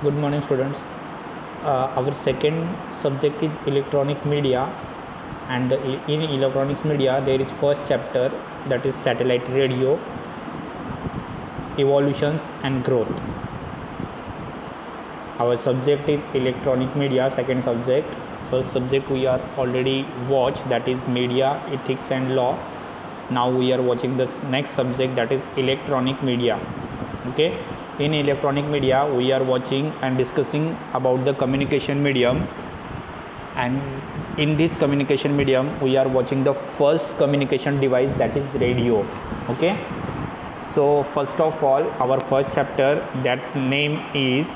Good morning, students. Our second subject is electronic media, and in electronics media there is first chapter, that is satellite radio, evolutions and growth. Our subject is electronic media. Second subject. First subject we are already watched, that is media, ethics and law. Now we are watching the next subject, that is electronic media. Okay, in electronic media we are watching and discussing about the communication medium, and in this communication medium we are watching the first communication device, that is radio. Okay, so first of all, our first chapter, that name is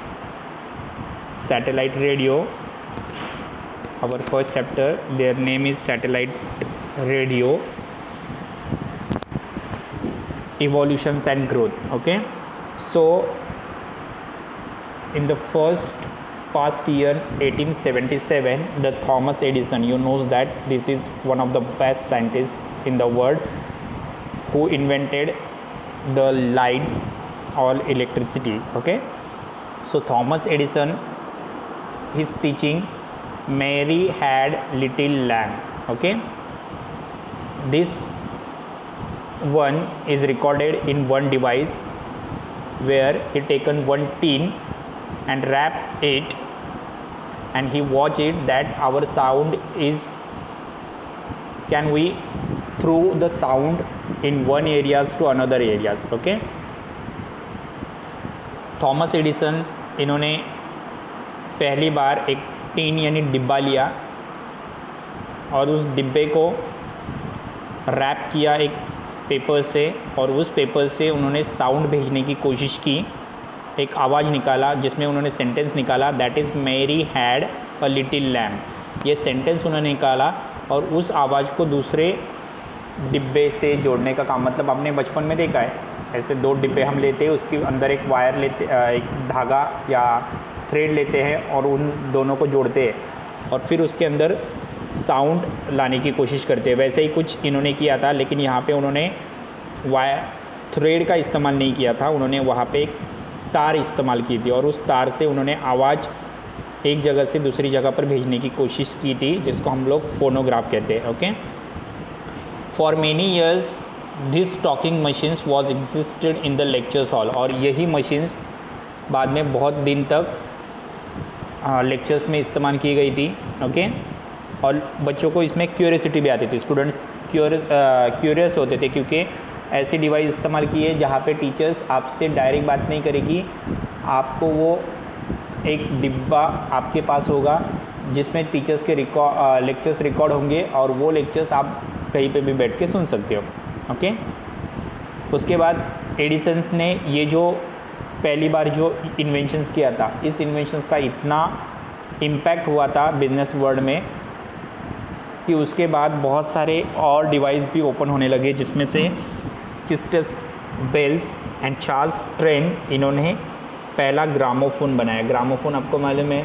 satellite radio. Our first chapter, their name is satellite radio, evolutions and growth. Okay, so in the past year 1877, the Thomas Edison, you know that this is one of the best scientists in the world who invented the lights or electricity. Okay, so Thomas Edison, his teaching, Mary had little lamb. Okay, this one is recorded in one device where he taken one tin and wrap it, and he watch it that our sound is, can we through the sound in one areas to another areas. Okay, Thomas Edison, इन्होंने पहली बार एक tin यानी डिब्बा लिया और उस डिब्बे को रैप किया एक पेपर से, और उस पेपर से उन्होंने साउंड भेजने की कोशिश की, एक आवाज़ निकाला जिसमें उन्होंने सेंटेंस निकाला, that is Mary had a little lamb. ये सेंटेंस उन्होंने निकाला और उस आवाज़ को दूसरे डिब्बे से जोड़ने का काम, मतलब आपने बचपन में देखा है ऐसे दो डिब्बे हम लेते हैं, उसके अंदर एक वायर लेते, एक धागा या थ्रेड लेते हैं और उन दोनों को जोड़ते हैं और फिर उसके अंदर साउंड लाने की कोशिश करते हैं। वैसे ही कुछ इन्होंने किया था, लेकिन यहाँ पे उन्होंने वायर थ्रेड का इस्तेमाल नहीं किया था, उन्होंने वहाँ पे एक तार इस्तेमाल की थी और उस तार से उन्होंने आवाज़ एक जगह से दूसरी जगह पर भेजने की कोशिश की थी, जिसको हम लोग फोनोग्राफ कहते हैं। Okay, for many years this talking machines was existed in the lectures hall, और यही मशीन्स बाद में बहुत दिन तक लेक्चर्स में इस्तेमाल की गई थी। ओके, और बच्चों को इसमें क्यूरियसिटी भी आती थी, स्टूडेंट्स क्यूरियस होते थे, क्योंकि ऐसी डिवाइस इस्तेमाल की है जहाँ पे टीचर्स आपसे डायरेक्ट बात नहीं करेगी, आपको वो एक डिब्बा आपके पास होगा जिसमें टीचर्स के लेक्चर्स रिकॉर्ड होंगे और वो लेक्चर्स आप कहीं पे भी बैठ के सुन सकते हो। ओके, उसके बाद एडिसन्स ने ये जो पहली बार जो इन्वेंशंस किया था, इस इन्वेंशंस का इतना इम्पैक्ट हुआ था बिजनेस वर्ल्ड में कि उसके बाद बहुत सारे और डिवाइस भी ओपन होने लगे, जिसमें से चिस्टस बेल्स एंड चार्ल्स ट्रेन, इन्होंने पहला ग्रामोफोन बनाया। ग्रामोफोन आपको मालूम है,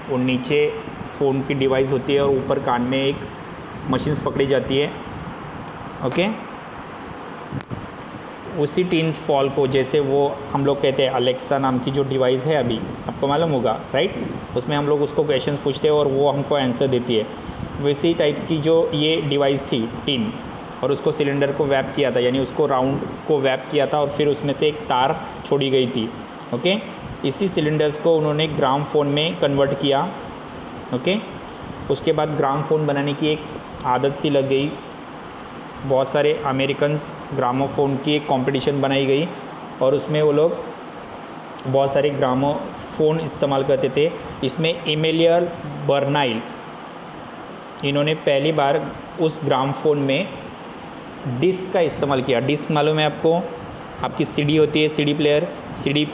वो नीचे फ़ोन की डिवाइस होती है और ऊपर कान में एक मशीन्स पकड़ी जाती है। ओके, उसी टीन फॉल को, जैसे वो हम लोग कहते हैं अलेक्सा नाम की जो डिवाइस है अभी आपको मालूम होगा, राइट, उसमें हम लोग उसको क्वेश्चंस पूछते हैं और वो हमको आंसर देती है, वैसी टाइप्स की जो ये डिवाइस थी टीन, और उसको सिलेंडर को वैप किया था, यानी उसको राउंड को वैप किया था और फिर उसमें से एक तार छोड़ी गई थी। ओके, इसी सिलेंडर्स को उन्होंने ग्रामोफोन में कन्वर्ट किया। ओके, उसके बाद ग्रामोफोन बनाने की एक आदत सी लग गई, बहुत सारे अमेरिकन ग्रामोफोन की एक कंपटीशन बनाई गई और उसमें वो लोग बहुत सारे ग्रामोफोन इस्तेमाल करते थे। इसमें एमिलियर बर्नाइल, इन्होंने पहली बार उस ग्रामोफोन में डिस्क का इस्तेमाल किया। डिस्क मालूम है आपको, आपकी सीडी होती है, सीडी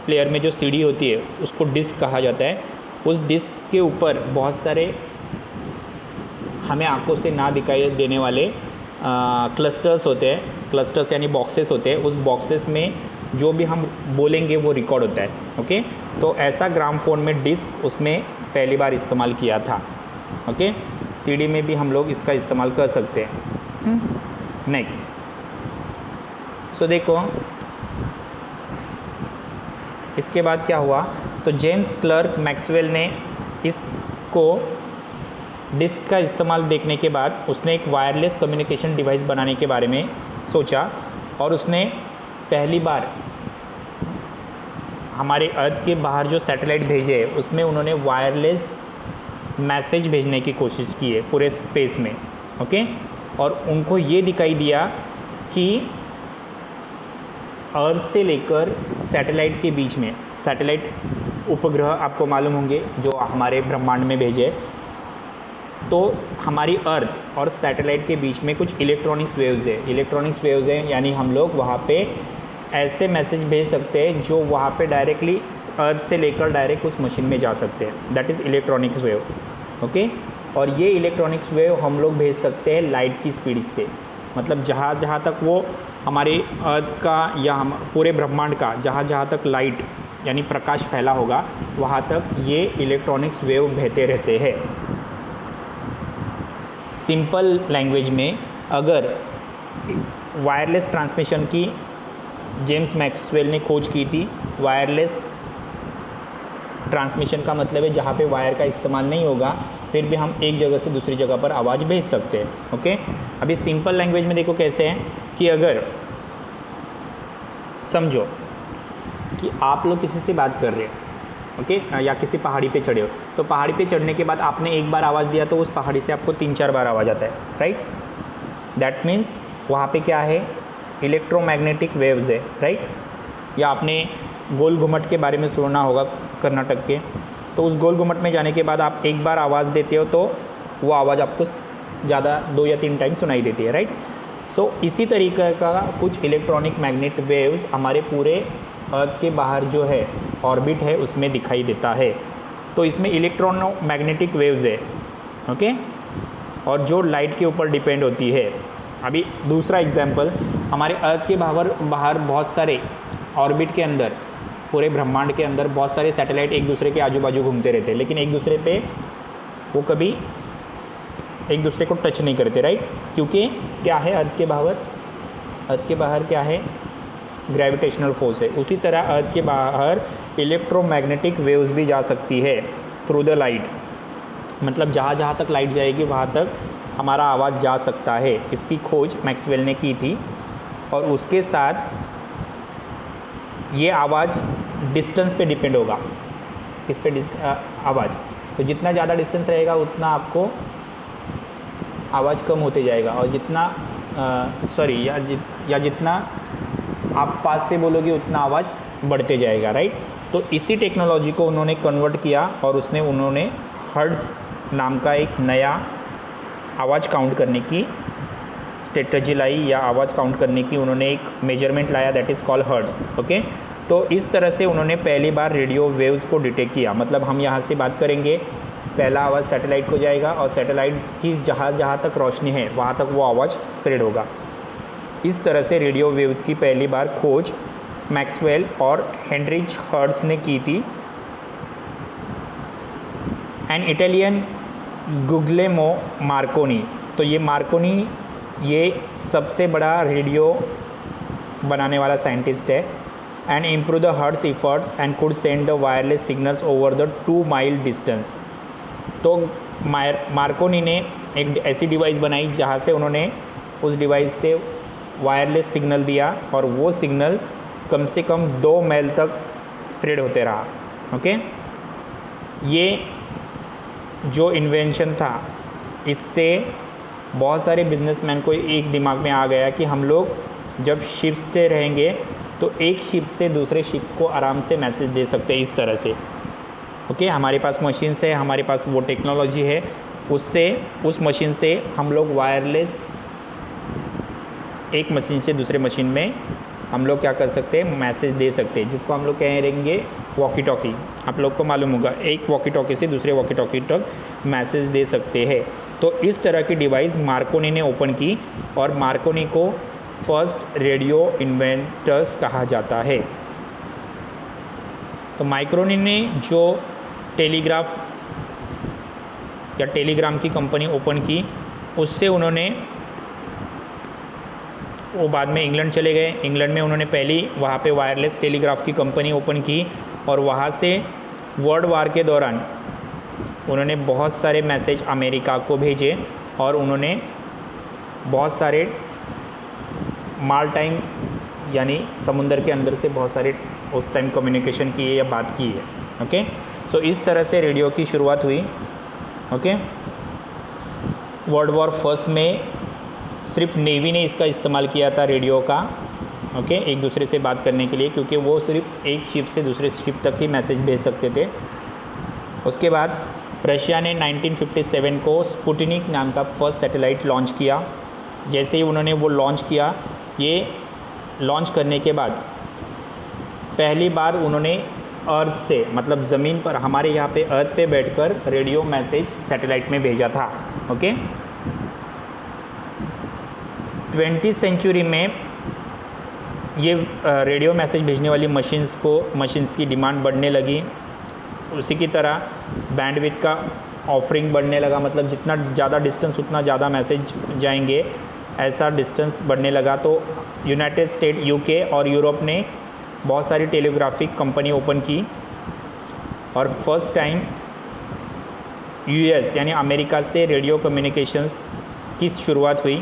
प्लेयर में जो सीडी होती है उसको डिस्क कहा जाता है। उस डिस्क के ऊपर बहुत सारे हमें आंखों से ना दिखाई देने वाले क्लस्टर्स होते हैं, क्लस्टर्स यानी बॉक्सेस होते हैं, उस बॉक्सेस में जो भी हम बोलेंगे वो रिकॉर्ड होता है। ओके, तो ऐसा ग्रामोफोन में डिस्क उसमें पहली बार इस्तेमाल किया था। ओके, सीडी में भी हम लोग इसका इस्तेमाल कर सकते हैं। नेक्स्ट, सो देखो इसके बाद क्या हुआ, तो जेम्स क्लर्क मैक्सवेल ने इसको डिस्क का इस्तेमाल देखने के बाद उसने एक वायरलेस कम्युनिकेशन डिवाइस बनाने के बारे में सोचा और उसने पहली बार हमारे अर्थ के बाहर जो सैटेलाइट भेजे उसमें उन्होंने वायरलेस मैसेज भेजने की कोशिश की है पूरे स्पेस में। ओके, और उनको ये दिखाई दिया कि अर्थ से लेकर सैटेलाइट के बीच में, सैटेलाइट उपग्रह आपको मालूम होंगे जो हमारे ब्रह्मांड में भेजे, तो हमारी अर्थ और सैटेलाइट के बीच में कुछ इलेक्ट्रॉनिक्स वेव्स है। इलेक्ट्रॉनिक्स वेव्स हैं यानी हम लोग वहाँ पे ऐसे मैसेज भेज सकते हैं जो वहाँ पे डायरेक्टली अर्थ से लेकर डायरेक्ट उस मशीन में जा सकते हैं, that is electronics wave. Okay, और ये इलेक्ट्रॉनिक्स वेव हम लोग भेज सकते हैं लाइट की स्पीड से, मतलब जहाँ जहाँ तक वो हमारे अर्थ का या हम पूरे ब्रह्मांड का जहाँ तक लाइट यानी प्रकाश फैला होगा वहाँ तक ये इलेक्ट्रॉनिक्स वेव बहते रहते हैं। सिंपल लैंग्वेज में अगर वायरलेस ट्रांसमिशन की जेम्स मैक्सवेल ने खोज की थी, वायरलेस ट्रांसमिशन का मतलब है जहाँ पे वायर का इस्तेमाल नहीं होगा फिर भी हम एक जगह से दूसरी जगह पर आवाज़ भेज सकते हैं। ओके, अभी सिंपल लैंग्वेज में देखो कैसे है कि अगर समझो कि आप लोग किसी से बात कर रहे हो, ओके, या किसी पहाड़ी पे चढ़े हो, तो पहाड़ी पे चढ़ने के बाद आपने एक बार आवाज़ दिया तो उस पहाड़ी से आपको 3-4 बार आवाज़ आता है, राइट। दैट मीन्स वहाँ पे क्या है, इलेक्ट्रोमैग्नेटिक वेव्स है, राइट। या आपने गोल घुमट के बारे में सुना होगा कर्नाटक के, तो उस गोल घुमट में जाने के बाद आप एक बार आवाज़ देते हो तो वो आवाज़ आपको ज़्यादा 2 या 3 टाइम सुनाई देती है, राइट। सो इसी तरीके का कुछ इलेक्ट्रॉनिक मैग्नेट वेव्स हमारे पूरे अर्थ के बाहर जो है ऑर्बिट है उसमें दिखाई देता है, तो इसमें इलेक्ट्रोमैग्नेटिक वेव्स है, ओके, और जो लाइट के ऊपर डिपेंड होती है। अभी दूसरा एग्जांपल, हमारे अर्थ के बाहर बहुत सारे ऑर्बिट के अंदर, पूरे ब्रह्मांड के अंदर बहुत सारे सैटेलाइट एक दूसरे के आजू बाजू घूमते रहते हैं, लेकिन एक दूसरे पे वो कभी एक दूसरे को टच नहीं करते, राइट। क्योंकि क्या है, अर्थ के बाहर क्या है, ग्रेविटेशनल फोर्स है। उसी तरह अर्थ के बाहर इलेक्ट्रोमैग्नेटिक वेव्स भी जा सकती है थ्रू द लाइट, मतलब जहाँ जहाँ तक लाइट जाएगी वहाँ तक हमारा आवाज़ जा सकता है। इसकी खोज मैक्सवेल ने की थी और उसके साथ ये आवाज़ डिस्टेंस पे डिपेंड होगा। किस पे आवाज़, तो जितना ज़्यादा डिस्टेंस रहेगा उतना आपको आवाज़ कम होते जाएगा, और जितना जितना आप पास से बोलोगे उतना आवाज़ बढ़ते जाएगा, राइट। तो इसी टेक्नोलॉजी को उन्होंने कन्वर्ट किया और उन्होंने हर्ट्ज़ नाम का एक नया आवाज़ काउंट करने की स्ट्रेटजी लाई, या आवाज़ काउंट करने की उन्होंने एक मेजरमेंट लाया, that is called hertz. Okay, तो इस तरह से उन्होंने पहली बार रेडियो वेव्स को डिटेक्ट किया। मतलब हम यहाँ से बात करेंगे, पहला आवाज़ सैटेलाइट को जाएगा और सैटेलाइट की जहाँ तक रोशनी है वहाँ तक वो आवाज़ स्प्रेड होगा। इस तरह से रेडियो वेव्स की पहली बार खोज मैक्सवेल और हेनरिच हर्ट्ज़ ने की थी। एन इटालियन गुग्लेमो मार्कोनी, तो ये मार्कोनी ये सबसे बड़ा रेडियो बनाने वाला साइंटिस्ट है। And improve the hertz efforts and could send the wireless signals over the 2 mile distance. तो मार्कोनी ने एक ऐसी डिवाइस बनाई जहाँ से उन्होंने उस डिवाइस से वायरलेस सिग्नल दिया और वो सिग्नल कम से कम 2 माइल तक स्प्रेड होते रहा। ओके, ये जो इन्वेंशन था इससे बहुत सारे बिजनेसमैन को एक दिमाग में आ गया कि हम लोग जब शिप से रहेंगे तो एक शिप से दूसरे शिप को आराम से मैसेज दे सकते हैं इस तरह से। ओके, हमारे पास मशीन है, हमारे पास वो टेक्नोलॉजी है, उससे उस मशीन से हम लोग वायरलेस एक मशीन से दूसरे मशीन में हम लोग क्या कर सकते हैं, मैसेज दे सकते हैं, जिसको हम लोग कहेंगे वॉकी टॉकी। आप लोग को मालूम होगा, एक वॉकी टॉकी से दूसरे वॉकी टॉकी तक मैसेज दे सकते हैं। तो इस तरह की डिवाइस मार्कोनी ने ओपन की और मार्कोनी को फर्स्ट रेडियो इन्वेंटर्स कहा जाता है। तो मार्कोनी ने जो टेलीग्राफ या टेलीग्राम की कंपनी ओपन की, उससे उन्होंने वो बाद में इंग्लैंड चले गए। इंग्लैंड में उन्होंने पहली वहाँ पे वायरलेस टेलीग्राफ की कंपनी ओपन की और वहाँ से वर्ल्ड वार के दौरान उन्होंने बहुत सारे मैसेज अमेरिका को भेजे और उन्होंने बहुत सारे माल टाइम यानी समुंदर के अंदर से बहुत सारे उस टाइम कम्युनिकेशन किए या बात की है। ओके, सो इस तरह से रेडियो की शुरुआत हुई। ओके, वर्ल्ड वॉर फर्स्ट में सिर्फ नेवी ने इसका इस्तेमाल किया था रेडियो का। ओके, एक दूसरे से बात करने के लिए, क्योंकि वो सिर्फ एक शिप से दूसरे शिप तक ही मैसेज भेज सकते थे। उसके बाद रशिया ने 1957 को स्पुतनिक नाम का फर्स्ट सैटेलाइट लॉन्च किया। जैसे ही उन्होंने वो लॉन्च किया, ये लॉन्च करने के बाद पहली बार उन्होंने अर्थ से, मतलब ज़मीन पर, हमारे यहाँ पे अर्थ पे बैठकर रेडियो मैसेज सैटेलाइट में भेजा था। ओके, 20वीं सेंचुरी में ये रेडियो मैसेज भेजने वाली मशीन्स की डिमांड बढ़ने लगी। उसी की तरह बैंडविड्थ का ऑफरिंग बढ़ने लगा, मतलब जितना ज़्यादा डिस्टेंस उतना ज़्यादा मैसेज जाएंगे, ऐसा डिस्टेंस बढ़ने लगा। तो यूनाइटेड स्टेट, यूके और यूरोप ने बहुत सारी टेलीग्राफिक कंपनी ओपन की और फर्स्ट टाइम यूएस यानी अमेरिका से रेडियो कम्युनिकेशंस की शुरुआत हुई।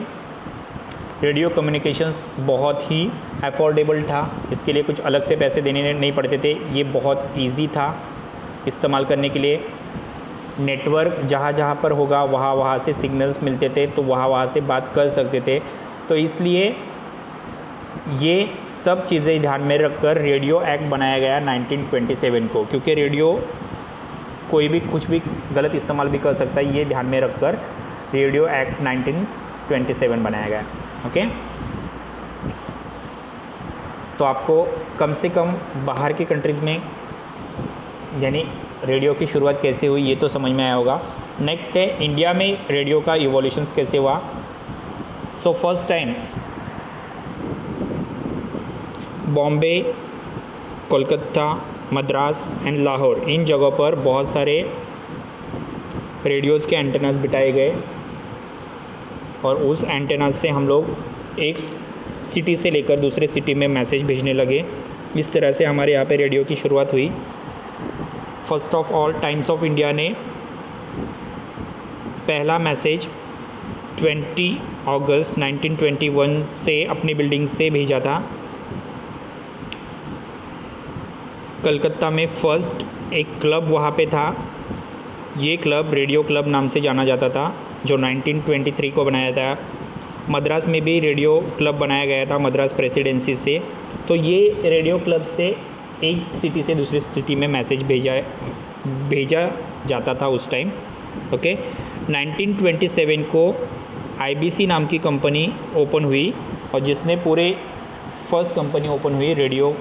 रेडियो कम्युनिकेशंस बहुत ही अफोर्डेबल था, इसके लिए कुछ अलग से पैसे देने नहीं पड़ते थे। ये बहुत इजी था इस्तेमाल करने के लिए। नेटवर्क जहाँ पर होगा वहाँ से सिग्नल्स मिलते थे, तो वहाँ से बात कर सकते थे। तो इसलिए ये सब चीज़ें ध्यान में रखकर रेडियो एक्ट बनाया गया 1927 को, क्योंकि रेडियो कोई भी कुछ भी गलत इस्तेमाल भी कर सकता है, ये ध्यान में रखकर रेडियो एक्ट 1927 बनाया गया। ओके, तो आपको कम से कम बाहर की कंट्रीज़ में यानी रेडियो की शुरुआत कैसे हुई ये तो समझ में आया होगा। नेक्स्ट है इंडिया में रेडियो का इवोल्यूशन कैसे हुआ। So first time Bombay, Kolkata, Madras and Lahore, इन जगहों पर बहुत सारे रेडियोज़ के एंटेनास बिठाए गए और उस एंटेनास से हम लोग एक सिटी से लेकर दूसरे सिटी में मैसेज भेजने लगे। इस तरह से हमारे यहाँ पे रेडियो की शुरुआत हुई। First of all times of India ने पहला मैसेज 20 अगस्त 1921 से अपनी बिल्डिंग से भेजा था। कलकत्ता में फर्स्ट एक क्लब वहाँ पे था, ये क्लब रेडियो क्लब नाम से जाना जाता था, जो 1923 को बनाया था। मद्रास में भी रेडियो क्लब बनाया गया था मद्रास प्रेसिडेंसी से। तो ये रेडियो क्लब से एक सिटी से दूसरी सिटी में मैसेज भेजा जाता था उस टाइम। ओके, 1927 को IBC नाम की कंपनी ओपन हुई और जिसने पूरे फर्स्ट कंपनी ओपन हुई रेडियो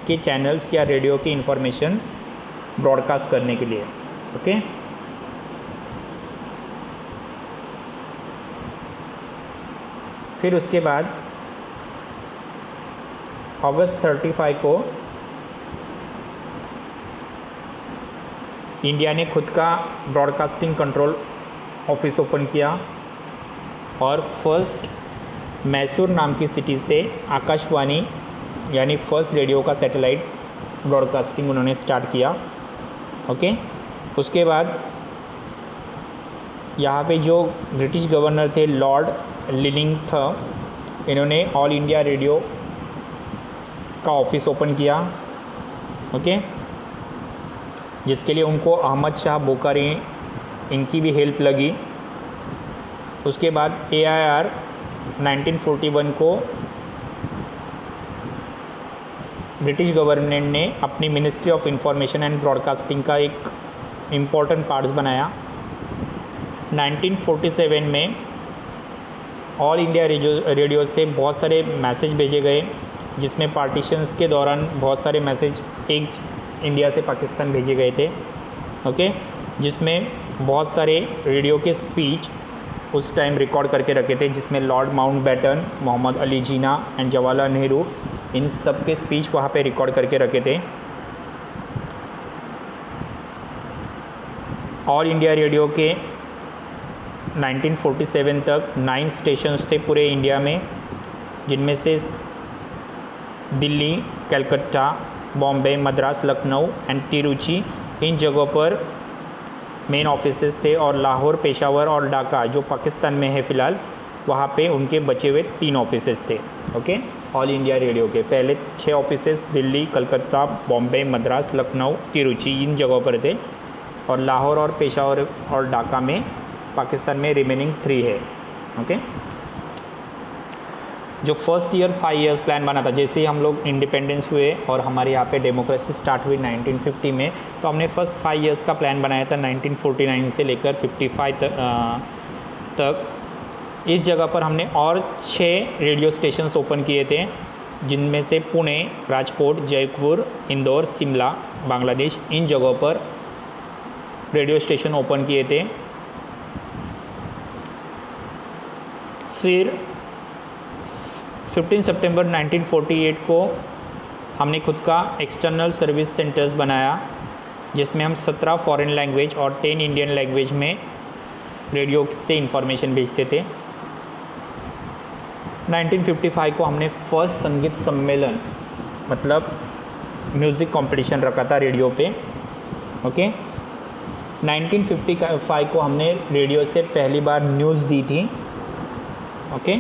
के चैनल्स या रेडियो की इंफॉर्मेशन ब्रॉडकास्ट करने के लिए। ओके, फिर उसके बाद अगस्त 35 को इंडिया ने खुद का ब्रॉडकास्टिंग कंट्रोल ऑफिस ओपन किया और फर्स्ट मैसूर नाम की सिटी से आकाशवाणी यानी फर्स्ट रेडियो का सैटेलाइट ब्रॉडकास्टिंग उन्होंने स्टार्ट किया। ओके, उसके बाद यहाँ पे जो ब्रिटिश गवर्नर थे लॉर्ड लिलिंगथन, इन्होंने ऑल इंडिया रेडियो का ऑफिस ओपन किया। ओके, जिसके लिए उनको अहमद शाह बुखारी इनकी भी हेल्प लगी। उसके बाद AIR 1941 को ब्रिटिश गवर्नमेंट ने अपनी ministry of information and broadcasting का एक इम्पॉर्टेंट पार्ट्स बनाया। 1947 में ऑल इंडिया रेडियो से बहुत सारे मैसेज भेजे गए, जिसमें पार्टीशंस के दौरान बहुत सारे मैसेज एक इंडिया से पाकिस्तान भेजे गए थे। ओके, जिसमें बहुत सारे रेडियो के स्पीच उस टाइम रिकॉर्ड करके रखे थे, जिसमें Lord Mountbatten, Mohammad Ali Jinnah and Jawaharlal Nehru, इन सब के स्पीच वहाँ पे रिकॉर्ड करके रखे थे। ऑल इंडिया रेडियो के 1947 तक 9 स्टेशंस थे पूरे इंडिया में जिनमें से दिल्ली, कलकत्ता, बॉम्बे, मद्रास, लखनऊ एंड तिरुचि, इन जगहों पर मेन ऑफिसेस थे। और लाहौर, पेशावर और ढाका जो पाकिस्तान में है फ़िलहाल, वहाँ पे उनके बचे हुए 3 ऑफिसेस थे। ओके, ऑल इंडिया रेडियो के पहले 6 ऑफिसेस दिल्ली, कलकत्ता, बॉम्बे, मद्रास, लखनऊ, तिरुचि इन जगहों पर थे। और लाहौर और पेशावर और ढाका में पाकिस्तान में रिमेनिंग 3 है। ओके, जो फर्स्ट ईयर 5 इयर्स प्लान बना था, जैसे ही हम लोग इंडिपेंडेंस हुए और हमारे यहाँ पे डेमोक्रेसी स्टार्ट हुई 1950 में, तो हमने फर्स्ट 5 इयर्स का प्लान बनाया था 1949 से लेकर 55 तक। इस जगह पर हमने और 6 रेडियो स्टेशंस ओपन किए थे, जिनमें से पुणे, राजकोट, जयपुर, इंदौर, शिमला, बांग्लादेश इन जगहों पर रेडियो स्टेशन ओपन किए थे। फिर 15 सितंबर 1948 को हमने खुद का एक्सटर्नल सर्विस सेंटर्स बनाया, जिसमें हम 17 फॉरेन लैंग्वेज और 10 इंडियन लैंग्वेज में रेडियो से इंफॉर्मेशन भेजते थे। 1955 को हमने फर्स्ट संगीत सम्मेलन मतलब म्यूज़िक कंपटीशन रखा था रेडियो पे। ओके, 1955 को हमने रेडियो से पहली बार न्यूज़ दी थी। ओके,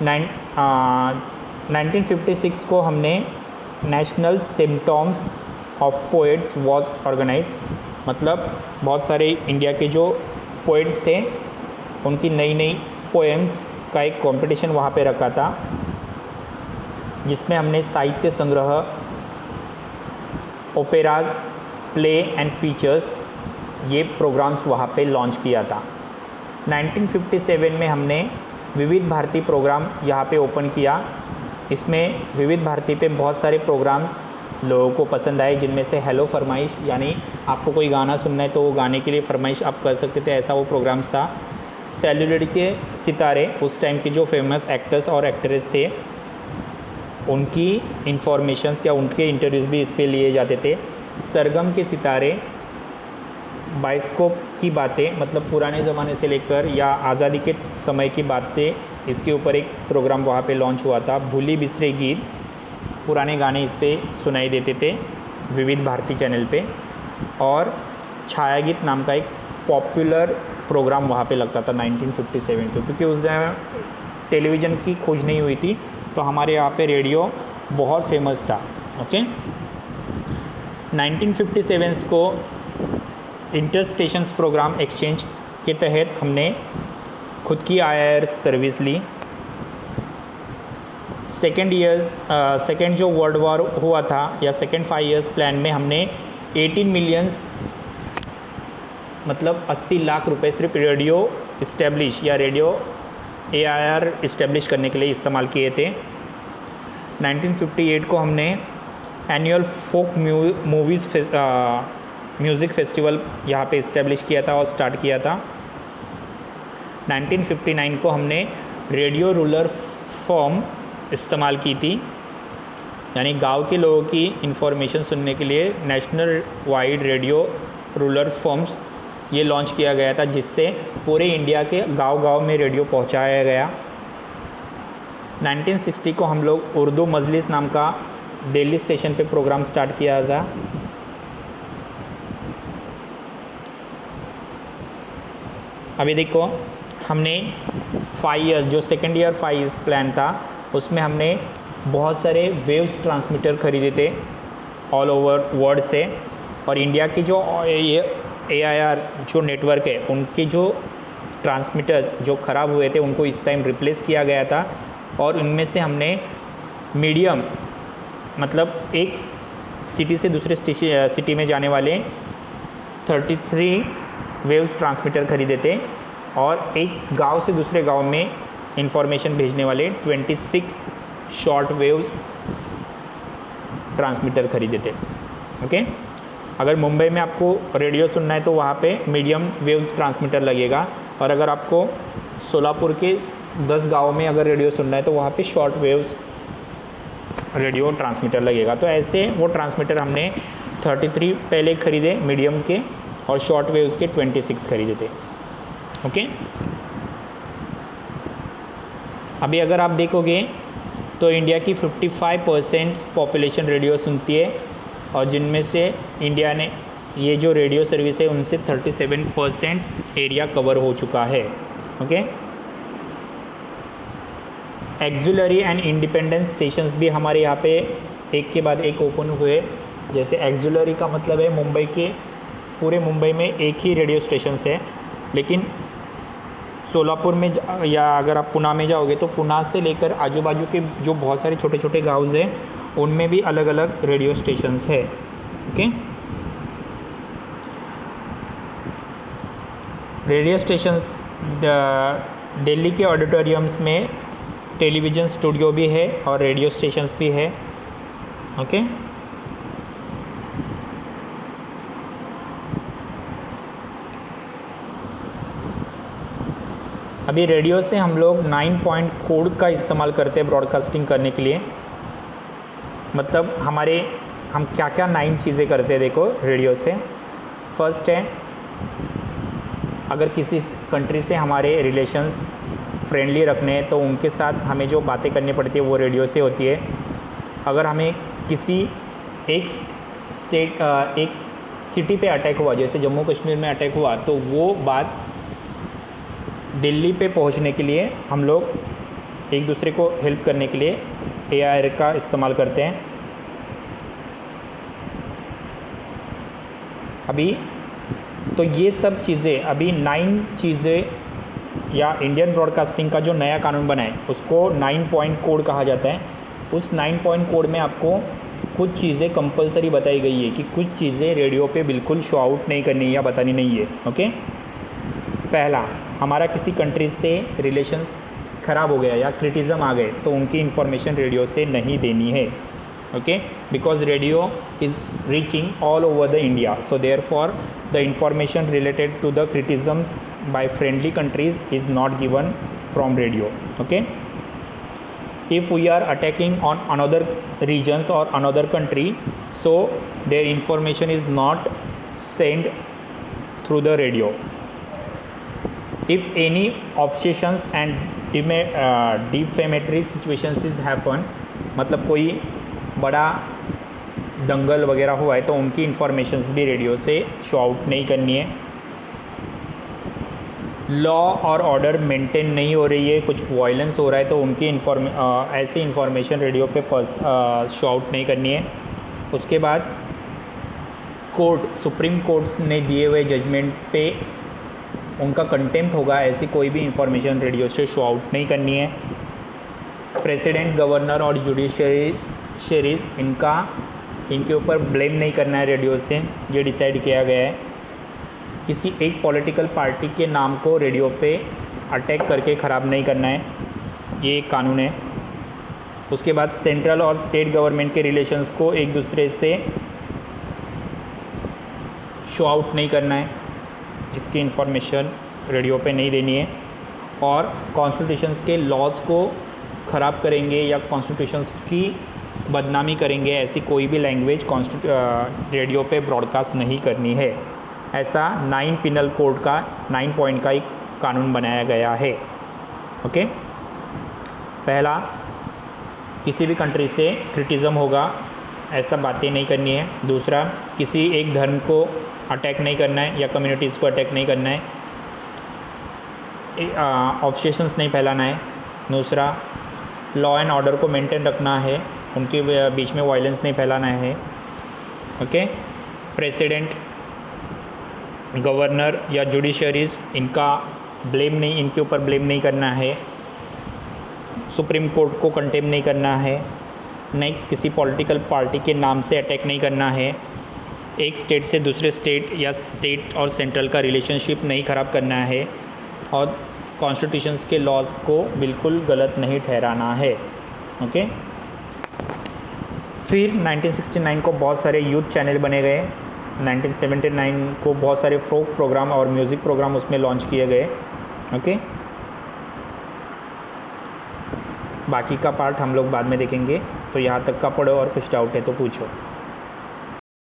1956 को हमने national symptoms of poets was organise, मतलब बहुत सारे इंडिया के जो पोएट्स थे उनकी नई नई पोएम्स का एक कंपटीशन वहाँ पे रखा था, जिसमें हमने साहित्य संग्रह, ओपेराज, प्ले एंड फीचर्स ये प्रोग्राम्स वहाँ पे लॉन्च किया था। 1957 में हमने विविध भारती प्रोग्राम यहाँ पे ओपन किया। इसमें विविध भारती पे बहुत सारे प्रोग्राम्स लोगों को पसंद आए, जिनमें से हेलो फरमाइश, यानी आपको कोई गाना सुनना है तो वो गाने के लिए फरमाइश आप कर सकते थे, ऐसा वो प्रोग्राम्स था। सेल्युलर के सितारे, उस टाइम के जो फेमस एक्टर्स और एक्ट्रेस थे, उनकी इंफॉर्मेशंस या उनके इंटरव्यूज़ भी इस पे लिए जाते थे। सरगम के सितारे, बाइस्कोप की बातें, मतलब पुराने ज़माने से लेकर या आज़ादी के समय की बातें, इसके ऊपर एक प्रोग्राम वहाँ पे लॉन्च हुआ था। भूली बिसरे गीत, पुराने गाने इस पे सुनाई देते थे विविध भारती चैनल पे। और छायागीत नाम का एक पॉपुलर प्रोग्राम वहाँ पे लगता था 1957 को, क्योंकि उस समय टेलीविज़न की खोज नहीं हुई थी, तो हमारे यहाँ पे रेडियो बहुत फेमस था। ओके, 1957 को इंटर स्टेशंस प्रोग्राम एक्सचेंज के तहत हमने खुद की IIR सर्विस ली। सेकेंड जो वर्ल्ड वॉर हुआ था या सेकेंड 5 इयर्स प्लान में हमने 18 मिलियंस मतलब 80 लाख रुपए सिर्फ रेडियो इस्टेब्लिश या रेडियो AIR इस्टेब्लिश करने के लिए इस्तेमाल किए थे। 1958 को हमने एनुअल फोक म्यूज़िक फेस्टिवल यहाँ पे इस्टेब्लिश किया था और स्टार्ट किया था। 1959 को हमने रेडियो रूरल फॉर्म इस्तेमाल की थी, यानी गांव के लोगों की इंफॉर्मेशन सुनने के लिए national wide radio rural forms ये लॉन्च किया गया था, जिससे पूरे इंडिया के गांव-गांव में रेडियो पहुंचाया गया। 1960 को हम लोग उर्दू मजलिस नाम का दिल्ली स्टेशन पे प्रोग्राम स्टार्ट किया था। अभी देखो, हमने 5 ईयर्स जो सेकेंड ईयर 5 ईयर्स प्लान था, उसमें हमने बहुत सारे वेव्स ट्रांसमीटर खरीदे थे ऑल ओवर वर्ल्ड से। और इंडिया की जो ये AIR जो नेटवर्क है, उनके जो ट्रांसमीटर्स जो ख़राब हुए थे उनको इस टाइम रिप्लेस किया गया था। और उनमें से हमने मीडियम मतलब एक सिटी से दूसरे सिटी में जाने वाले 33 वेव्स ट्रांसमीटर खरीदे थे, और एक गांव से दूसरे गांव में इंफॉर्मेशन भेजने वाले 26 शॉर्ट वेव्स ट्रांसमीटर खरीदे थे। ओके, अगर मुंबई में आपको रेडियो सुनना है तो वहाँ पे मीडियम वेव्स ट्रांसमीटर लगेगा, और अगर आपको सोलापुर के 10 गाँव में अगर रेडियो सुनना है तो वहाँ पे शॉर्ट वेव्स रेडियो ट्रांसमीटर लगेगा। तो ऐसे वो ट्रांसमीटर हमने 33 पहले खरीदे मीडियम के, और शॉर्ट वेव्स के 26 खरीदे थे। ओके, अभी अगर आप देखोगे तो इंडिया की 55% पॉपुलेशन रेडियो सुनती है, और जिनमें से इंडिया ने ये जो रेडियो सर्विस है उनसे 37% एरिया कवर हो चुका है। Okay, axillary and independent stations भी हमारे यहाँ पे एक के बाद एक ओपन हुए। जैसे एक्सिलरी का मतलब है मुंबई के, पूरे मुंबई में एक ही रेडियो स्टेशंस है, लेकिन सोलापुर में या अगर आप पुणे में जाओगे तो पुणे से लेकर आजू बाजू के जो बहुत सारे छोटे छोटे गाँव हैं उनमें भी अलग अलग रेडियो स्टेशंस है। ओके, रेडियो स्टेशंस दिल्ली के ऑडिटोरियम्स में टेलीविज़न स्टूडियो भी है और रेडियो स्टेशंस भी है। ओके, अभी रेडियो से हम लोग 9 पॉइंट कोड का इस्तेमाल करते हैं ब्रॉडकास्टिंग करने के लिए। मतलब हम क्या क्या 9 चीज़ें करते हैं देखो रेडियो से। फर्स्ट है, अगर किसी कंट्री से हमारे रिलेशंस फ्रेंडली रखने हैं तो उनके साथ हमें जो बातें करनी पड़ती है वो रेडियो से होती है। अगर हमें किसी एक सिटी पे अटैक हुआ, जैसे जम्मू कश्मीर में अटैक हुआ, तो वो बात दिल्ली पे पहुंचने के लिए हम लोग एक दूसरे को हेल्प करने के लिए AIR का इस्तेमाल करते हैं। अभी तो ये सब चीज़ें, अभी 9 चीज़ें या इंडियन ब्रॉडकास्टिंग का जो नया कानून बना है उसको 9 पॉइंट कोड कहा जाता है। उस 9 पॉइंट कोड में आपको कुछ चीज़ें कंपलसरी बताई गई है कि कुछ चीज़ें रेडियो पे बिल्कुल शो आउट नहीं करनी या बतानी नहीं है। ओके, पहला, हमारा किसी कंट्री से रिलेशंस ख़राब हो गया या क्रिटिज़म आ गए तो उनकी इन्फॉर्मेशन रेडियो से नहीं देनी है। Okay, because radio is reaching all over the India, so therefore the information related to the criticisms by friendly countries is not given from radio. Okay, if we are attacking on another regions or another country, so their information is not sent through the radio. If any obsessions and defamatory situations is happen, मतलब कोई बड़ा दंगल वगैरह हुआ है तो उनकी informations भी radio से शो आउट नहीं करनी है। लॉ और ऑर्डर मेंटेन नहीं हो रही है, कुछ वायलेंस हो रहा है तो उनकी ऐसी इन्फॉर्मेशन रेडियो पे शो आउट नहीं करनी है। उसके बाद सुप्रीम कोर्ट्स ने दिए हुए जजमेंट पे उनका कंटेम्प्ट होगा, ऐसी कोई भी इंफॉर्मेशन रेडियो से शो आउट नहीं करनी है। प्रेसिडेंट, गवर्नर और जुडिशरीज इनके ऊपर ब्लेम नहीं करना है रेडियो से, ये डिसाइड किया गया है। किसी एक पॉलिटिकल पार्टी के नाम को रेडियो पे अटैक करके ख़राब नहीं करना है, ये एक कानून है। उसके बाद सेंट्रल और स्टेट गवर्नमेंट के रिलेशंस को एक दूसरे से शो आउट नहीं करना है, इसकी इन्फॉर्मेशन रेडियो पे नहीं देनी है। और कॉन्स्टिट्यूशंस के लॉज को ख़राब करेंगे या कॉन्स्टिट्यूशंस की बदनामी करेंगे, ऐसी कोई भी लैंग्वेज रेडियो पे ब्रॉडकास्ट नहीं करनी है। ऐसा 9 पिनल कोड का 9 पॉइंट का एक कानून बनाया गया है। ओके, पहला, किसी भी कंट्री से क्रिटिज़म होगा ऐसा बातें नहीं करनी है। दूसरा, किसी एक धर्म को अटैक नहीं करना है या कम्युनिटीज़ को अटैक नहीं करना है, ऑब्सेशंस नहीं फैलाना है। दूसरा, लॉ एंड ऑर्डर को मेंटेन रखना है, उनके बीच में वायलेंस नहीं फैलाना है। ओके, प्रेसिडेंट, गवर्नर या जुडिशरीज इनके ऊपर ब्लेम नहीं करना है। सुप्रीम कोर्ट को कंटेम नहीं करना है। नेक्स्ट, किसी पॉलिटिकल पार्टी के नाम से अटैक नहीं करना है। एक स्टेट से दूसरे स्टेट या स्टेट और सेंट्रल का रिलेशनशिप नहीं ख़राब करना है। और कॉन्स्टिट्यूशंस के लॉज को बिल्कुल गलत नहीं ठहराना है। ओके, फिर 1969 को बहुत सारे यूथ चैनल बने गए। 1979 को बहुत सारे फोक प्रोग्राम और म्यूज़िक प्रोग्राम उसमें लॉन्च किए गए। ओके, बाकी का पार्ट हम लोग बाद में देखेंगे, तो यहाँ तक का पढ़ो और कुछ डाउट है तो पूछो।